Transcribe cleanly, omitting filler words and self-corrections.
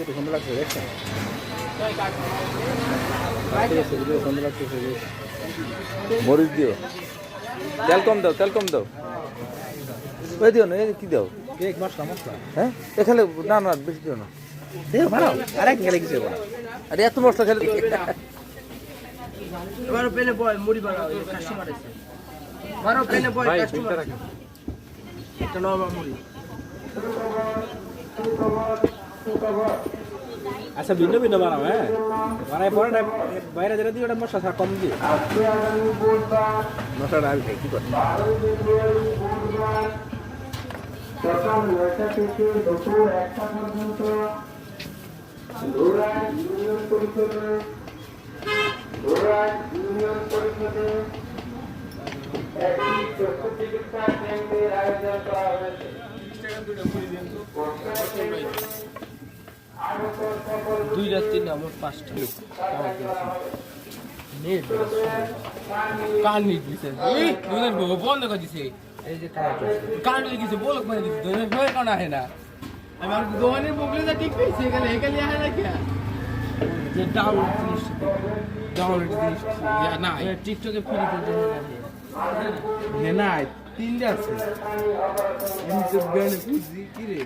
সুন্দর লাগছে দেখছেন সুন্দর লাগতেছে মরিচ দিও তেল কম দাও ওই দিও না কি দাও কেক মশলা হ্যাঁ এখানে না বেশি দিও না দেও বানাও আরেক গেলে কিছু না আরে এত মশলা খেলে বারো পেলে বয় মুড়ি বানাও কাস্টমার আছে বারো পেলে বয় কাস্টমার এটা নাও মুড়ি আচ্ছা ভিন্ন ভিন্ন বানাও হ্যাঁ বানাই পরে বাইরে যেটা দিই ওটা মশলা কম দিই মশলাটা আমি খাই কি করে সকাল ৯টা থেকে দুপুর ১টা পর্যন্ত ধুরা ইউনিয়ন পরিষদে একটি চক্ষু চিকিৎসা কেন্দ্রের আয়োজন করা হয়েছে। দুইটা তিনটা আমার পাঁচটা কার নিয়ে দিছে বন্ধ করে দিছে এই যে কার নিয়ে দিছে বলক মানে দিছে ধরে কারণ আহে না আমি আর দোকানের বকলে যা ঠিক পেয়েছি এখানে আহে না কে যে ডাউনলোড জিনিস না টিকটকে ফ্রি করতে না না তিনটা আছে এমনি তো ব্যান্ড খুঁজছি কি রে